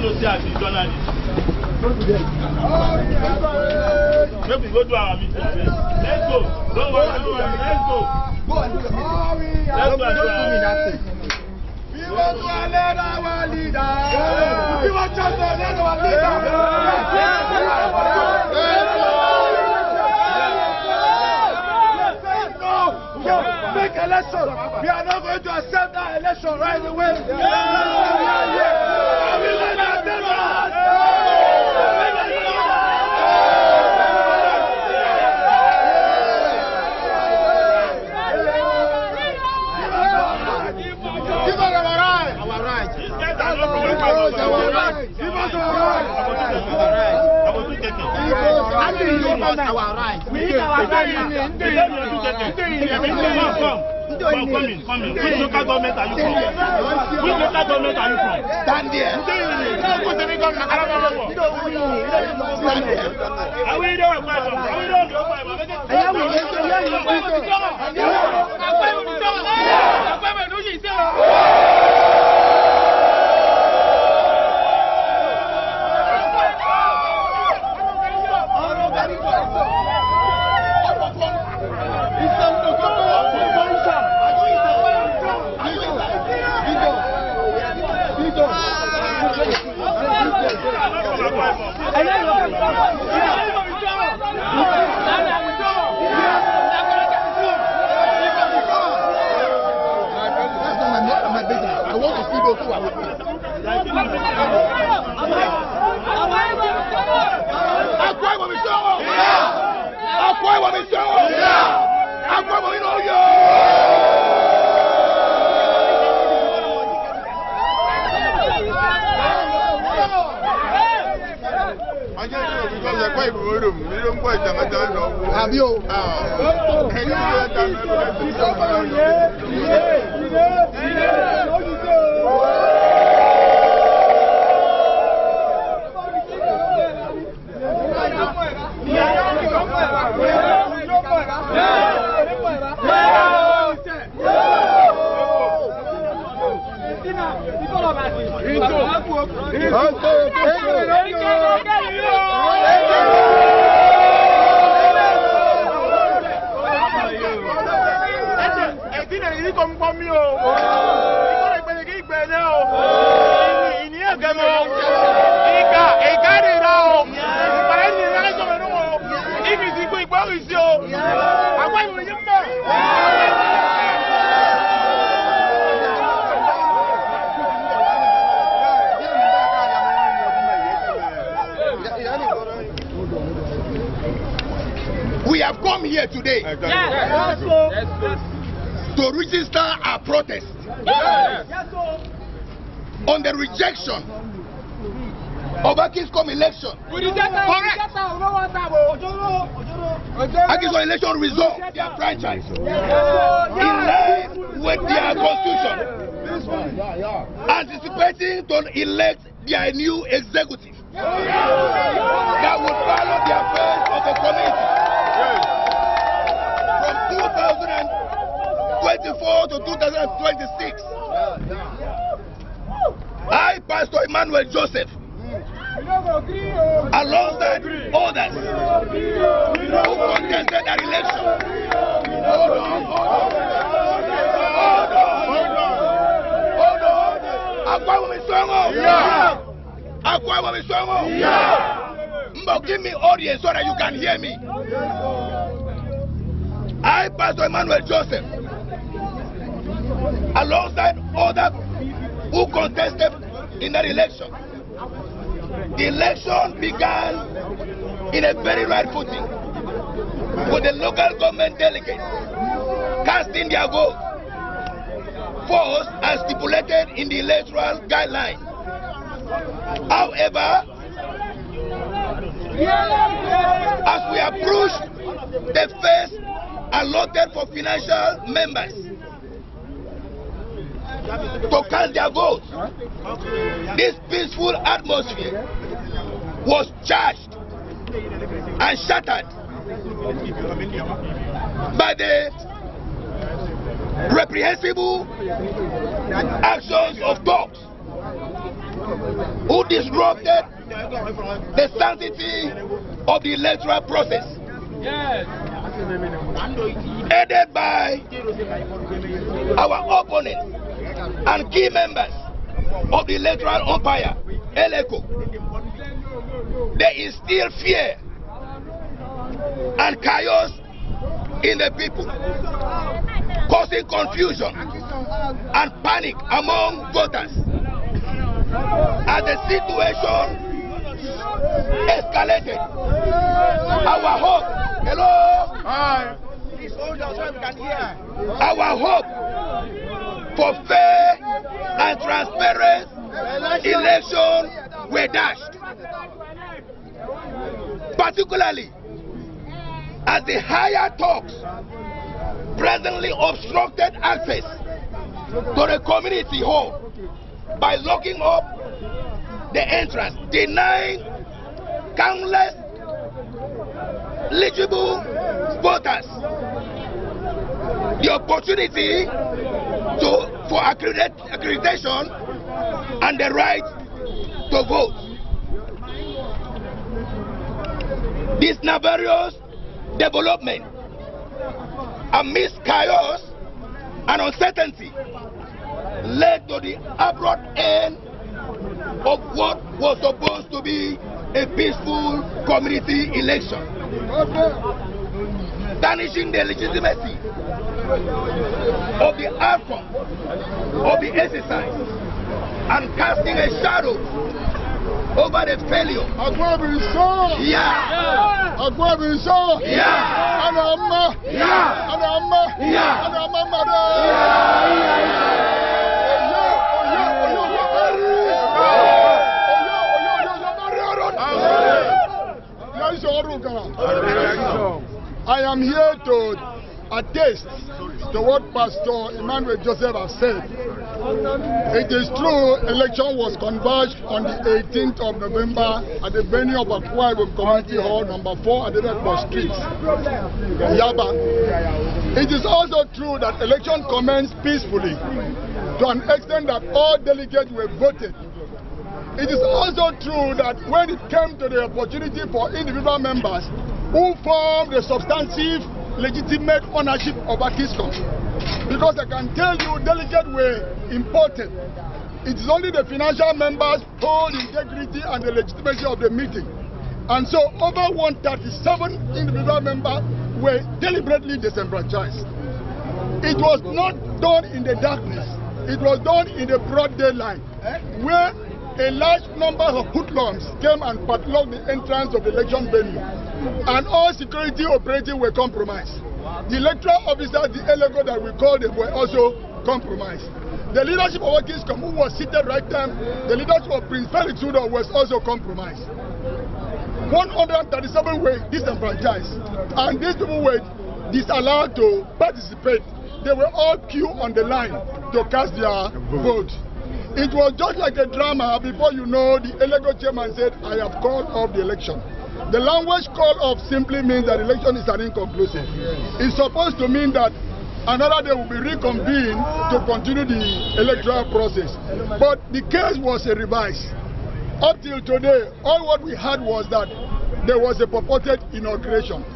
know say as a journalist. Maybe go to our meeting. Let's go. Don't worry. Let's go. Let's go. We want to elect our leader. We want to elect our leader. Make election. We are not going to accept that election right away. Come in. Which local government are you from? Stand there. I want to see those who are with me. Akwa Ibom We have come here today to register our protest on the rejection of AKISCOM election. Correct. AKISCOM election resolved their franchise in line with their constitution, anticipating to elect their new executive that would follow the affairs of the community from 2024 to 2026. I, Pastor Emmanuel Joseph, alongside others who contested that election. Hold on. Akwa Ibom State. Give me audience so that you can hear me. I, Pastor Emmanuel Joseph, alongside others who contested in that election. The election began in a very right footing, with the local government delegates casting their vote first as stipulated in the electoral guidelines. However, as we approached the phase allotted for financial members to cast their votes, this peaceful atmosphere was charged and shattered by the reprehensible actions of dogs who disrupted the sanctity of the electoral process. Yes. Aided by our opponents and key members of the electoral umpire, ELECO, there is still fear and chaos in the people, causing confusion and panic among voters. As the situation escalated, our hope, our hope for fair and transparent election were dashed, particularly as the higher talks presently obstructed access to the community hall by locking up the entrance, denying countless eligible voters the opportunity for accreditation and the right to vote. This nefarious development amidst chaos and uncertainty led to the abrupt end of what was supposed to be a peaceful community election, tarnishing the legitimacy of the outcome of the exercise and casting a shadow over the failure. Akwa Ibom State. Yeah. Akwa Ibom State. Yeah. Anama. Yeah. Anama. Yeah. Anama. I am here to attest to what Pastor Emmanuel Joseph has said. It is true, election was converged on the 18th of November at the venue of Akwa Ibom Community Hall, number 4 at the Red Street, Yaba. It is also true that election commenced peacefully to an extent that all delegates were voted. It is also true that when it came to the opportunity for individual members who formed the substantive legitimate ownership of AKISCOM, because I can tell you delegates were important. It is only the financial members who hold integrity and the legitimacy of the meeting. And so over 137 individual members were deliberately disenfranchised. It was not done in the darkness. It was done in the broad daylight, where a large number of hoodlums came and padlocked the entrance of the election venue, and all security operatives were compromised. The electoral officers, the ELECO that we call them, were also compromised. The leadership of AKISCOM, who was seated right there, the leadership of Prince Felix Udo was also compromised. 137 were disenfranchised, and these people were disallowed to participate. They were all queued on the line to cast their vote. It was just like a drama. Before you know, the ELECO chairman said, I have called off the election. The language call off simply means that the election is an inconclusive. It's supposed to mean that another day will be reconvened to continue the electoral process. But the case was a revise. Up till today, all what we had was that there was a purported inauguration.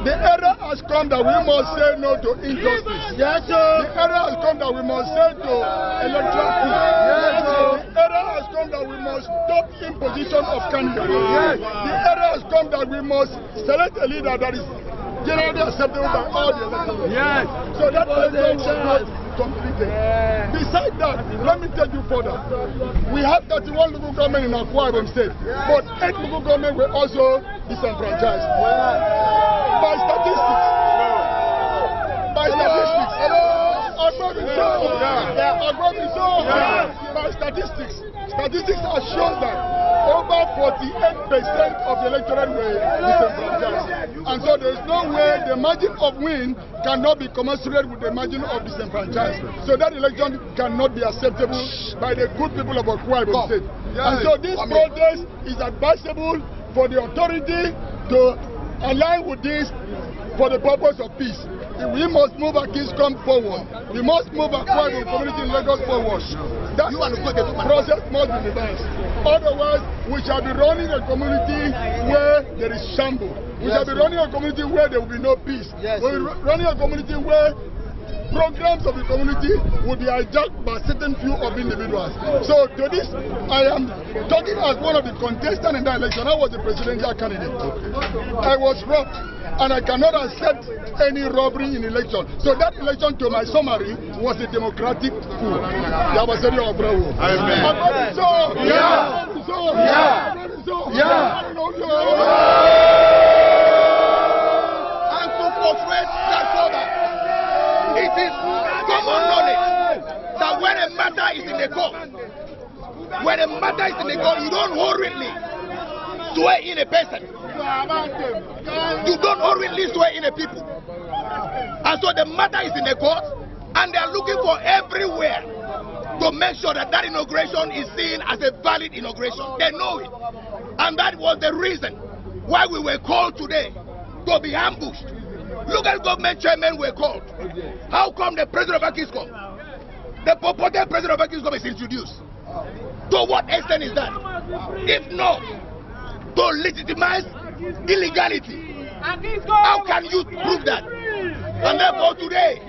The era has come that we must say no to injustice. Yes, sir. The era has come that we must say to electoral coup. Yes, sir. The era has come that we must stop imposition of candidates. Yes. The era has come that we must select a leader that is generally acceptable by all the electors. Yes. So that election was not completed. Yeah. Besides that, let me take you further. We have 31 local government in Akwa Ibom State, but 8 local government were also disenfranchised. By statistics, statistics have shown that over 48% of the electorate were disenfranchised. And so there is no way the margin of win cannot be commensurate with the margin of disenfranchisement. So that election cannot be acceptable by the good people of Akwa Ibom State. And so this protest is advisable for the authority to align with this for the purpose of peace. we must move AKISCOM forward. We must move Akwa Ibom community in Lagos forward. That process must be reversed. Otherwise, we shall be running a community where there is shambles. We shall be running a community where there will be no peace. We'll be running a community where programs of the community will be hijacked by certain few of individuals. So to this, I am talking as one of the contestants in that election. I was a presidential candidate. I was robbed, and I cannot accept any robbery in election. So that election, to my summary, was a democratic coup. That was a real bravo. Amen. And to portray that further, it is common knowledge that when a matter is in the court, you don't hurriedly swear in a person. You don't hurriedly swear in a people. And so the matter is in the court, and they are looking for everywhere to make sure that that inauguration is seen as a valid inauguration. They know it. And that was the reason why we were called today to be ambushed. Local government chairmen were called. How come the president of AKISCOM, the purported president of AKISCOM, is introduced? To what extent is that? If not to legitimize illegality, how can you prove that? And therefore today,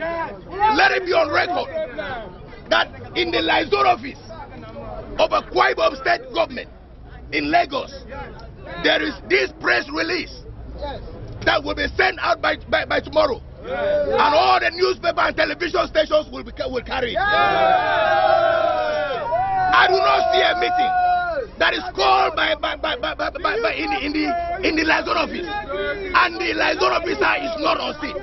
let it be on record that in the Liason office of Akwa Ibom State government in Lagos, there is this press release that will be sent out by tomorrow. And all the newspaper and television stations will carry it. I do not see a meeting that is called in the Liason office, and the Liason officer is not on seat.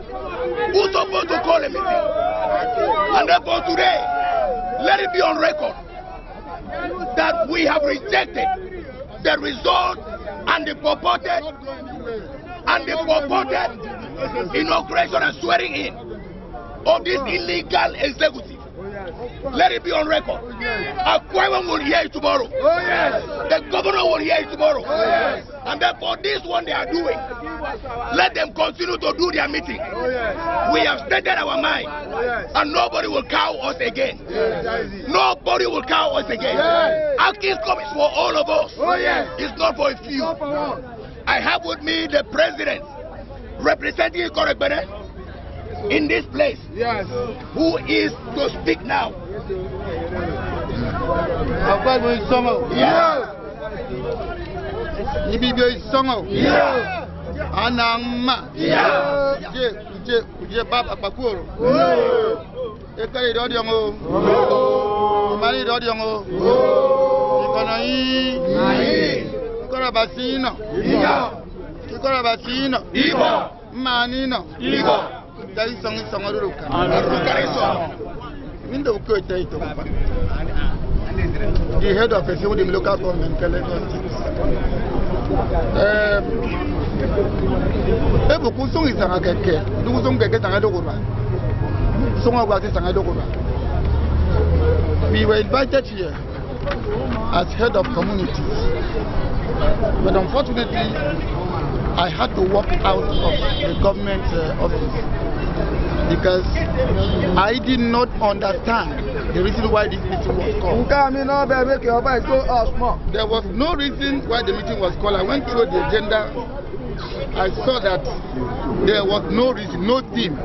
Who's supposed to call a meeting? And therefore today, let it be on record that we have rejected the result and the purported inauguration and swearing in of this illegal executive. Let it be on record. Akwa Ibom will hear it tomorrow. The governor will hear it tomorrow. And therefore this one they are doing, let them continue to do their meeting. We have stated our mind, and nobody will cow us again. Nobody will cow us again. AKISCOM is for all of us. It's not for a few. I have with me the president representing Korekbene in this place, who is to speak now. The head of a local government, Lagos we were invited here as head of communities, but unfortunately I had to walk out of the government office because I did not understand the reason why this meeting was called. There was no reason why the meeting was called. I went through the agenda. I saw that there was no reason, no theme.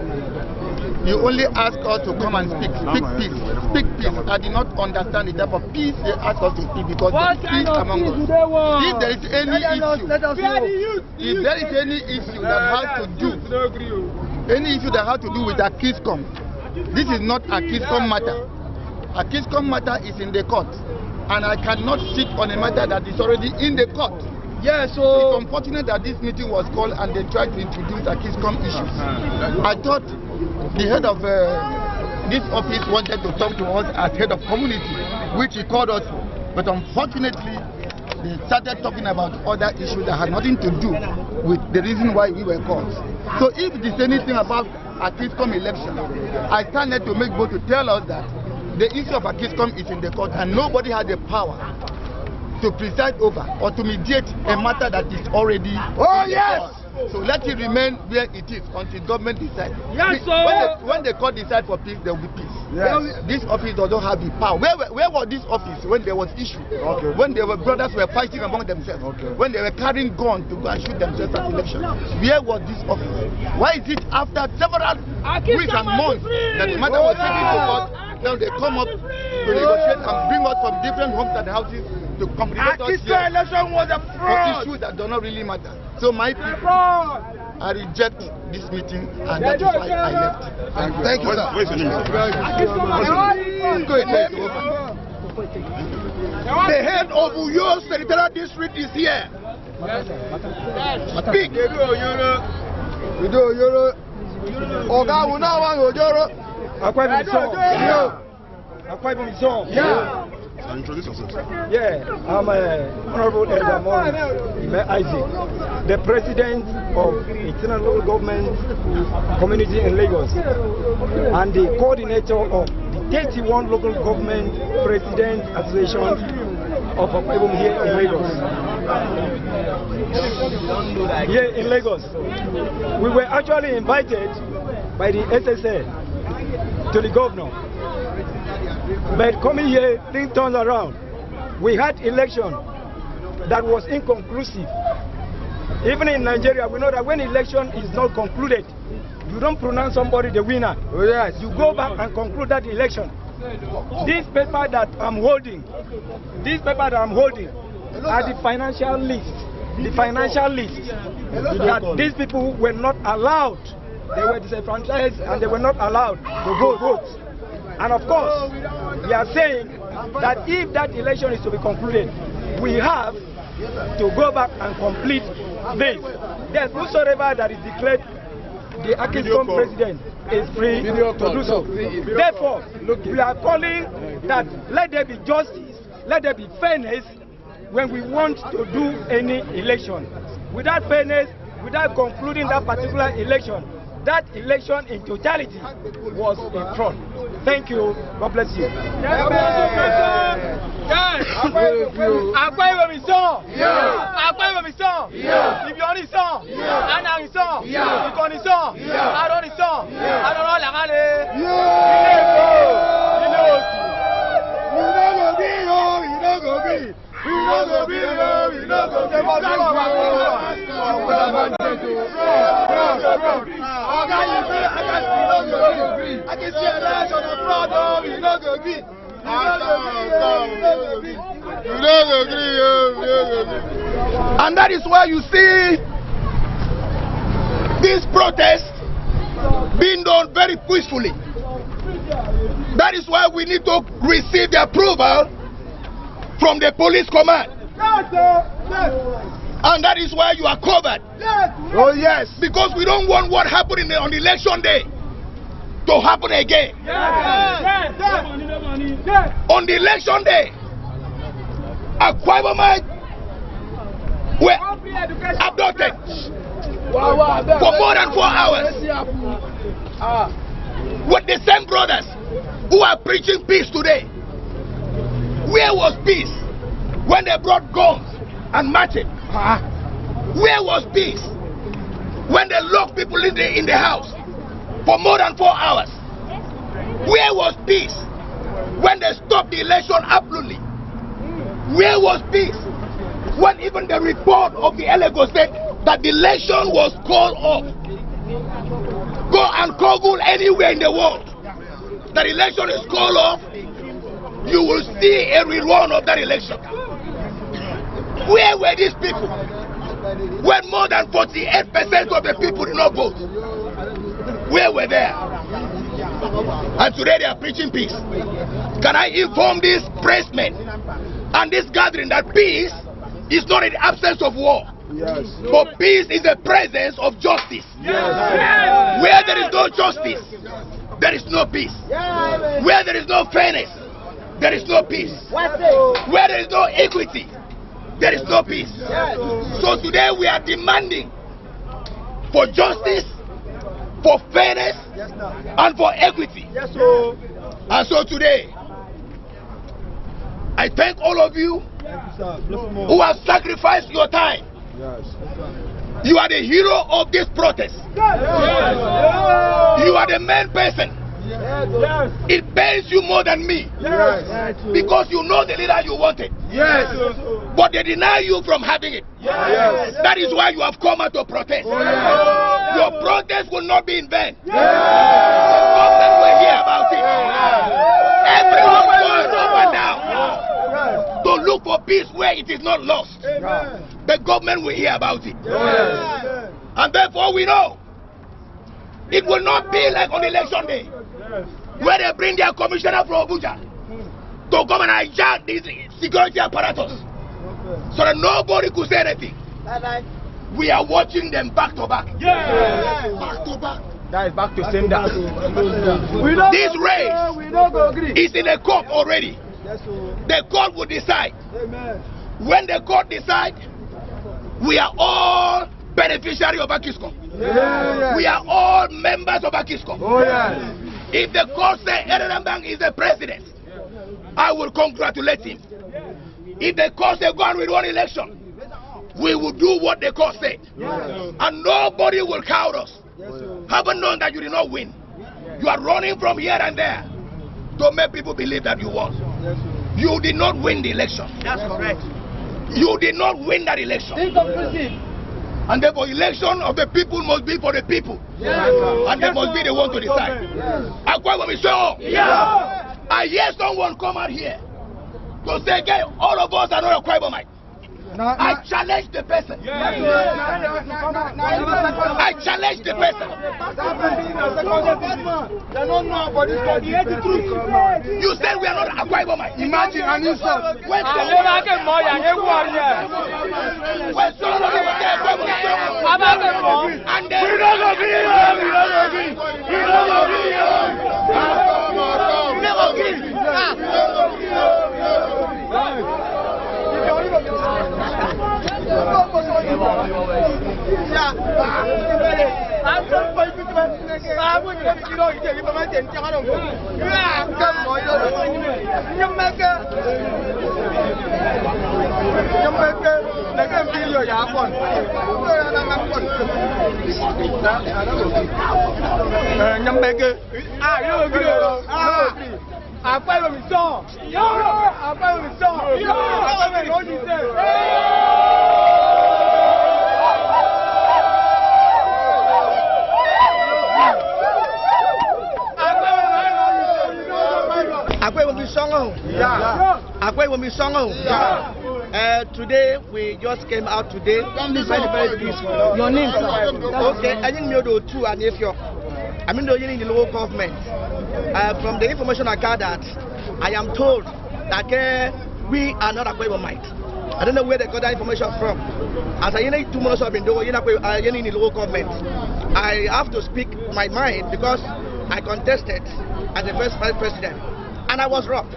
You only ask us to come and speak peace. Speak peace. I did not understand the type of peace they asked us to speak, because there is peace among us. If there is any issue that has to do with AKISCOM, this is not AKISCOM matter. AKISCOM matter is in the court, and I cannot sit on a matter that is already in the court. Yes, so it's unfortunate that this meeting was called and they tried to introduce AKISCOM issues. I thought the head of this office wanted to talk to us as head of community, which he called us for. But unfortunately, they started talking about other issues that had nothing to do with the reason why we were called. So if there's anything about AKISCOM election, I stand there to make both to tell us that the issue of AKISCOM is in the court and nobody had the power to preside over or to mediate a matter that is already So let it remain where it is until government decides. Yes, sir. When the court decide for peace, there will be peace. Yes. This office doesn't have the power. Where was this office when there was issue? Okay. When their brothers were fighting among themselves? Okay. When they were carrying guns to go and shoot themselves at election? Where was this office? Why is it after several weeks and months that the matter was taken to court? Now they come up to negotiate and bring us from different homes and houses to complicate us here election was a for fraud. issues that do not really matter. So my people, I reject this meeting, and that is why I left. Thank you, sir. Where's the name? Go ahead. The head of Uyo Territorial District is here. Speak. Akwa Ibom State. Introduce yourself. Yeah, I'm Honorable Elder Isaac, the President of Internal Local Government Community in Lagos and the coordinator of the 31 Local Government President Association of Akwa Ibom here in Lagos. Here in Lagos, we were actually invited by the SSA to the governor. But coming here, things turned around. We had election that was inconclusive. Even in Nigeria, we know that when election is not concluded, you don't pronounce somebody the winner. Oh, yes. You go back and conclude that election. This paper that I'm holding are the financial list. The financial list that these people were not allowed. They were disenfranchised and they were not allowed to vote. And of course, we are saying that if that election is to be concluded, we have to go back and complete this. Yes, whosoever that is declared the AKISCOM president is free to do so. Therefore, we are calling that let there be justice, let there be fairness when we want to do any election. Without fairness, without concluding that particular election, that election in totality was a fraud. Thank you. God bless you. And that is why you see this protest being done very peacefully. That is why we need to receive the approval from the police command. And that is why you are covered. Oh, yes. Because we don't want what happened on the election day to happen again. On the election day, Akwa Ibom were abducted for more than 4 hours with the same brothers who are preaching peace today. Where was peace when they brought guns and marched? Where was peace when they locked people in the house for more than 4 hours? Where was peace when they stopped the election absolutely? Where was peace when even the report of the Lagos said that the election was called off? Go and Google anywhere in the world that election is called off, you will see a rerun of that election. Where were these people when more than 48% of the people did not vote? Where were they? And today they are preaching peace. Can I inform this pressmen and this gathering that peace is not in the absence of war? Yes. But peace is the presence of justice. Yes. Where there is no justice, there is no peace. Where there is no fairness, there is no peace. Where there is no equity, there is no peace. So today we are demanding for justice, for fairness, and for equity. And so today, I thank all of you who have sacrificed your time You are the hero of this protest. You are the main person. It pains you more than me. Because you know the leader you wanted. But they deny you from having it. That is why you have come out to protest. Your protest will not be in vain. The government will hear about it. Everyone goes up and down to look for peace where it is not lost. The government will hear about it. And therefore we know it will not be like on election day, where they bring their commissioner from Abuja to come and hijack this security apparatus so that nobody could say anything. We are watching them back to back. Back to back. That is back to sender. This race is in a court already. The court will decide. When the court decides, we are all beneficiaries of AKISCOM. We are all members of AKISCOM. If the court says Bank is the president, I will congratulate him. If the court says go on with one election, we will do what the court said. And nobody will count us. Haven't known that you did not win. You are running from here and there to make people believe that you won. You did not win the election. That's correct. You did not win that election. And therefore, election of the people must be for the people. And they must be the one to decide. Akwa Ibom State. I hear someone come out here to say, okay, all of us are not Akwa Ibomite. I challenge the person. I challenge the person. You said we are not Akwa Ibomite. Imagine an insult. When someone and then today we just came out today. Very peaceful. Your name, sir? Okay, I think you do too, and if you're, I mean, you're in the local government. From the information I gathered, I am told that we are not Akwa Ibomite. I don't know where they got that information from. As I need 2 months I've been doing in the local government, I have to speak my mind because I contested as the first vice president, and I was robbed.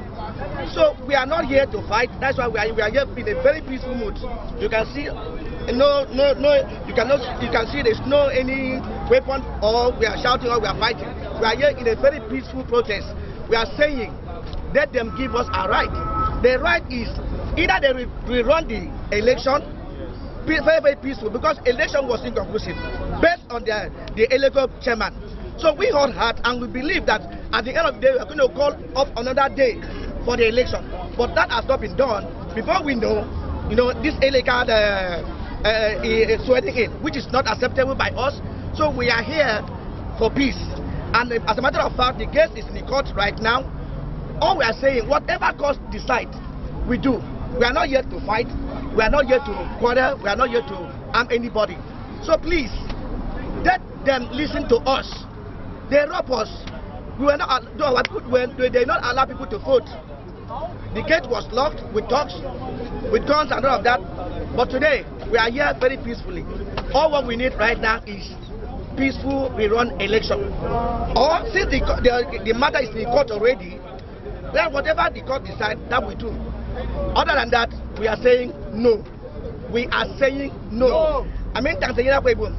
So we are not here to fight. That's why we are here in a very peaceful mood. You can see, you can see there's no any weapon, or we are shouting or we are fighting. We are here in a very peaceful protest. We are saying, let them give us a right. The right is either they will run the election very peaceful, because election was inconclusive based on the electoral chairman. So we hold hard and we believe that at the end of the day we are going to call up another day for the election. But that has not been done before we know, this illegal sweating in, which is not acceptable by us. So we are here for peace. And as a matter of fact, the case is in the court right now. All we are saying, whatever court decides, we do. We are not here to fight. We are not here to quarrel. We are not here to harm anybody. So please, let them listen to us. They rob us. We were not, they did not allow people to vote. The gate was locked with dogs, with guns and all of that. But today, we are here very peacefully. All what we need right now is peaceful rerun election. Or since the matter is in court already, then whatever the court decides, that we do. Other than that, we are saying no. We are saying no. I mean, Tanzania Akwa Ibom.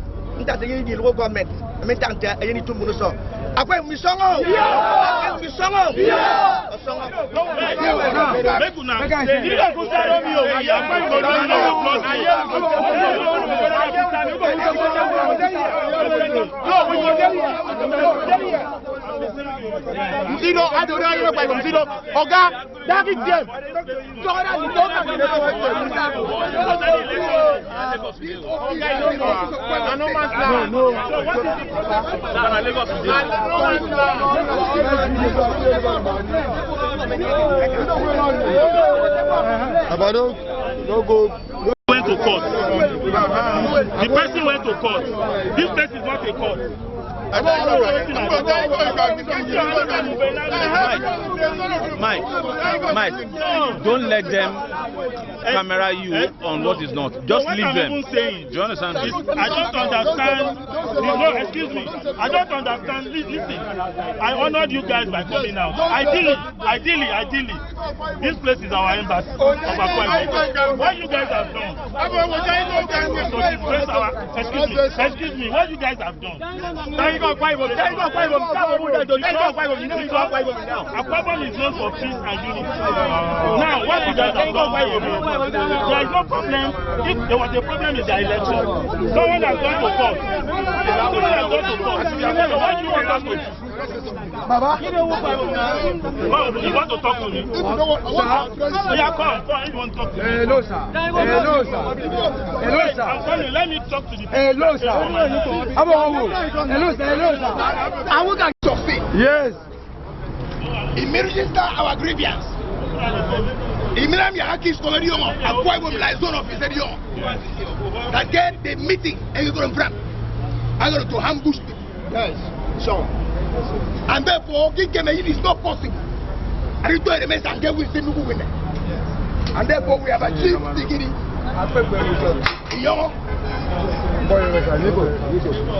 the local government. I mean, you need to move so. Akwa Ibom State. You know, I don't know by Oga, that is them. Went to court. The person went to court. This place is not a court. Mike, don't let them camera you on what is not. Just leave them. Do you understand? I don't understand. No, excuse me. I don't understand. Listen, I honored you guys by coming out. Ideally, this place is our embassy of Akwa Ibom. What you guys have done to disgrace our, excuse me, what you guys have done. Akwa Ibom is known for peace and unity. Now, what you guys have done, there is no problem. If there was a problem in the election, someone has gone to court. What do you want us to do? Baba, you want to talk to me? Yeah, come. You want to talk to me? Hello, sir. Hello, sir. Hello, sir. I'm calling. Let me talk to the people. Hello, sir. Hello, sir. Hello, sir. I want to say. Yes. Register our grievance. AKISCOM Akwa Ibom Liason officer that get the meeting and you go in front. I'm going to ambush people. yes, sure. And therefore, it is not possible. And you do the mess and get with the new winner. And therefore, we have achieved beginning.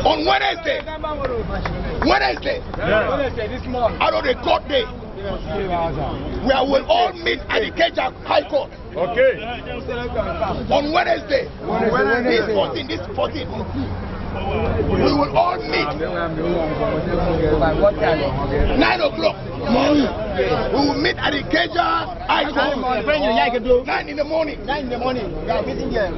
On Wednesday, out of the court day, we will all meet at the Keja High Court. Okay. On Wednesday, this 14. We will all meet 9 o'clock. We will meet at the Keja High Court 9 in the morning. 9 in the morning. We are meeting here.